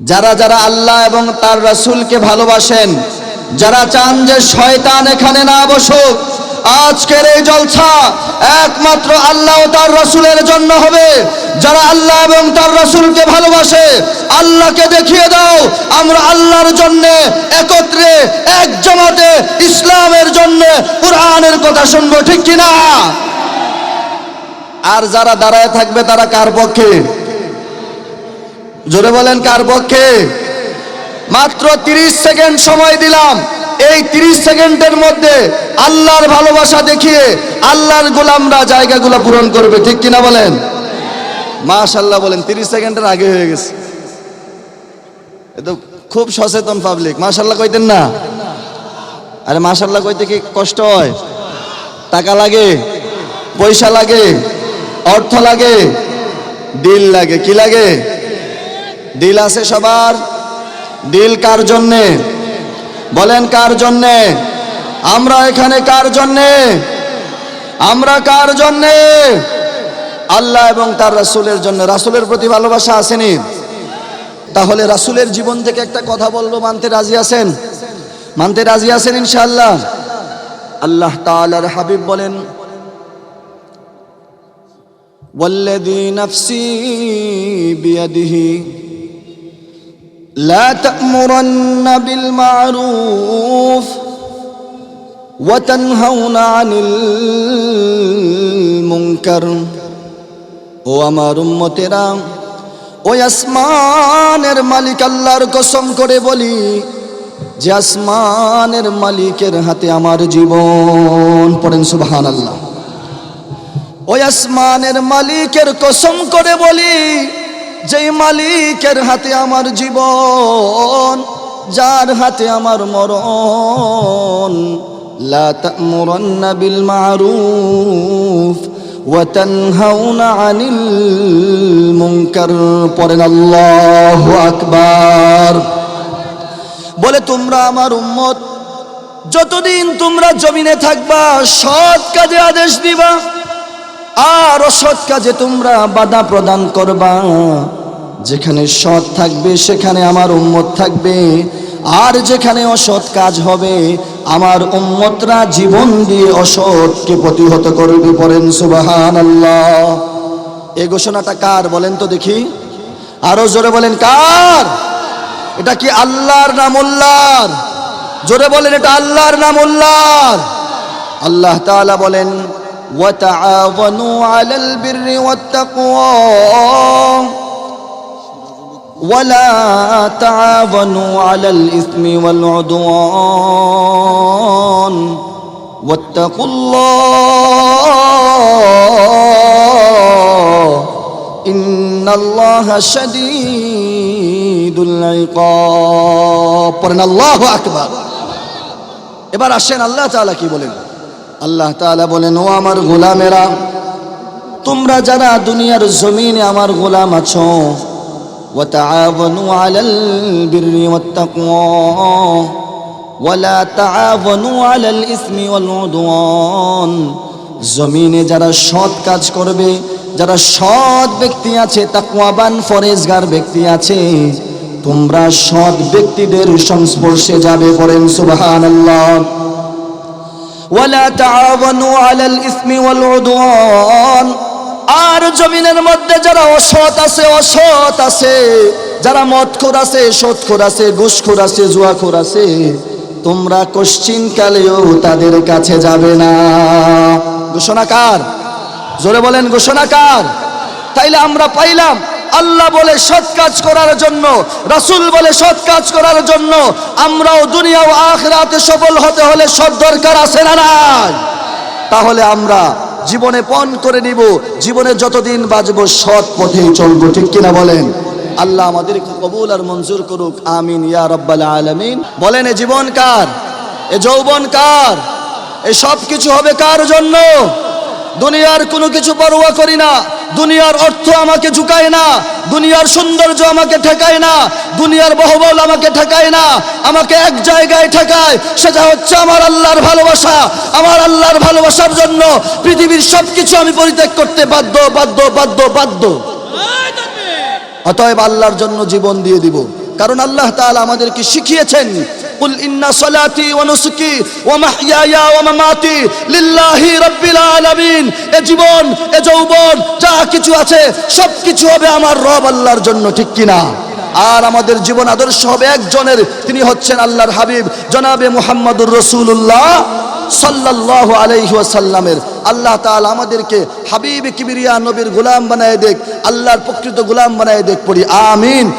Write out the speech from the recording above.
যারা যারা আল্লাহ এবং তার রাসূলকে ভালোবাসেন, যারা চান যে শয়তান এখানে না বসুক, আজকের এই জলসা একমাত্র আল্লাহ ও তার রাসূলের জন্য হবে। যারা আল্লাহ এবং তার রাসূলকে ভালোবাসে, আল্লাহকে দেখিয়ে দাও আমরা আল্লাহর জন্য একত্রে এক জামাতে ইসলামের জন্য কোরআনের কথা শুনবো, ঠিক কিনা? আর যারা দাঁড়ায় থাকবে তারা কার পক্ষে? জোরে বলেন, কার পক্ষে? মাত্র 30 সেকেন্ড সময় দিলাম। এই 30 সেকেন্ডের মধ্যে আল্লাহর ভালোবাসা দেখিয়ে আল্লাহর গোলামরা জায়গাগুলো পূরণ করবে, ঠিক কিনা বলেন? মাশাআল্লাহ বলেন। 30 সেকেন্ডের আগে হয়ে গেছে। এতো খুব সচেতন পাবলিক। মাশাআল্লাহ কইতেন না? আরে মাশাআল্লাহ কইতে কি কষ্ট হয়? টাকা লাগে, পয়সা লাগে, অর্থ লাগে, দিল লাগে। কি লাগে? দিল আছে সবার? দিল কার জন্যে? বলেন কার জন্যে? আমরা এখানে কার জন্যে? আমরা কার জন্যে? আল্লাহ এবং তার রাসূলের জন্য। রাসূলের প্রতি ভালোবাসা আসেনি? তাহলে রাসূলের জীবন থেকে একটা কথা বলবো, মানতে রাজি আছেন? মানতে রাজি আছেন ইনশাআল্লাহ? আল্লাহ তাআলার হাবিব বলেন, ওয়াল্লাযী নাফসি বিয়াদিহি লা তা'মুরান্না বিল মা'রুফ ওয়া তানহাউনা আনিল মুনকার। ও আমার উম্মতেরা, ওই আসমানের মালিক আল্লাহর কসম করে বলি যে আসমানের মালিকের হাতে আমার জীবন। পড়েন সুবহানাল্লাহ। ওই আসমানের মালিকের কসম করে বলি, যেই মালিকের হাতে আমার জীবন, যার হাতে আমার মরণ। লা তা'মুরান্না বিল মা'রুফ ওয়া তানহাউনা আনিল মুনকার। পড়েন আল্লাহু আকবার। বলে তোমরা আমার উম্মত, যতদিন তোমরা জমিনে থাকবা সৎ কাজে আদেশ দিবা, আর অসৎ কাজে তোমরা বাধা প্রদান করবা। যেখানে সৎ থাকবে সেখানে আমার উম্মত থাকবে, আর যেখানে অসৎ কাজ হবে আমার উম্মতরা জীবন দিয়ে অসৎকে প্রতিহত করবে। পড়েন সুবহানাল্লাহ। এই ঘোষণাটা কার বলেন তো দেখি? আরো জোরে বলেন, কার? এটা কি আল্লাহর না মোল্লার? জোরে বলেন, এটা আল্লাহর না মোল্লার? আল্লাহ তাআলা বলেন, وتعاونوا على البر والتقوى ولا تعاونوا على الإثم والعدوان واتقوا الله إن الله شديد العقاب। পড়েন আল্লাহু আকবার। এবার আসেন আল্লাহ তাআলা কি বলেন। আল্লাহ তাআলা বলেন, ও আমার গোলামেরা, তোমরা যারা দুনিয়ার জমিনে আমার গোলাম আছো, ওয়া তাআওয়ানু আলাল বিররি ওয়াত তাকওয়া ওয়া লা তাআওয়ানু আলাল ইসমি ওয়াল উদওয়ান। জমিনে যারা সৎ কাজ করবে, যারা সৎ ব্যক্তি আছে, তাকওয়াবান ফরেজগার ব্যক্তি আছে, তোমরা সৎ ব্যক্তিদের সংস্পর্শে যাবে। পড়েন সুবহানাল্লাহ। ওয়ালা তাআওয়ানু আলাল ইসমি ওয়াল উদওয়ান। আর জমিনের মধ্যে যারা অসৎ আছে, যারা মদখোর আছে, সুদখোর আছে, ঘুষখোর আছে, জুয়াখোর আছে, তোমরা কোশ্চিনকালেও তাদের কাছে যাবে না। ঘোষণা কার? জোরে বলেন, ঘোষণা কার? তাইলে আমরা পাইলাম আল্লাহ বলে সৎ কাজ করার জন্য, রাসূল বলে সৎ কাজ করার জন্য। আমরাও দুনিয়া ও আখিরাতে সফল হতে হলে সৎ দরকার আছে না নাই? তাহলে আমরা জীবনে পণ করে নিব, জীবনে যতদিন বাঁচবো সৎ পথেই চলবো, ঠিক কিনা বলেন? আল্লাহ আমাদেরকে কবুল আর মঞ্জুর করুক, আমিন ইয়া রাব্বাল আলামিন। বলেন, এ জীবন কার? এ যৌবন কার? এই সব কিছু হবে কার জন্য? দুনিয়ার কোনো কিছু পরোয়া করি না, দুনিয়ার অর্থ আমাকে ঝুঁকায় না, দুনিয়ার সৌন্দর্য আমাকে ঠেকায় না, দুনিয়ার বহুবল আমাকে ঠেকায় না। আমাকে এক জায়গায় ঠেকায়, সেটা হচ্ছে আমার আল্লাহর ভালোবাসা। আমার আল্লাহর ভালোবাসার জন্য পৃথিবীর সবকিছু আমি পরিত্যাগ করতে বাধ্য। অতএব আল্লাহর জন্য জীবন দিয়ে দিব। কারণ আল্লাহ তাআলা আমাদেরকে শিখিয়েছেন, কুল ইন্না সলাতি ওয়া নুসুকি ওয়া মাহইয়ায়া ওয়া মামাতি লিল্লাহি রাব্বিল আলামিন। এ জীবন, এ যৌবন, যা কিছু আছে সব কিছু হবে আমার রব আল্লাহর জন্য, ঠিক কিনা? আর আমাদের জীবন আদর্শ হবে একজনের, তিনি হচ্ছেন আল্লাহর হাবিব জনাবে মুহাম্মদুর রাসূলুল্লাহ সাল্লাল্লাহু আলাইহি ওয়াসাল্লামের। আল্লাহ তাআলা আমাদেরকে হাবিব কিবরিয়া নবীর গোলাম বানায় দেখ, আল্লাহর প্রকৃত গোলাম বানায় দেখ, পড়ি আমিন।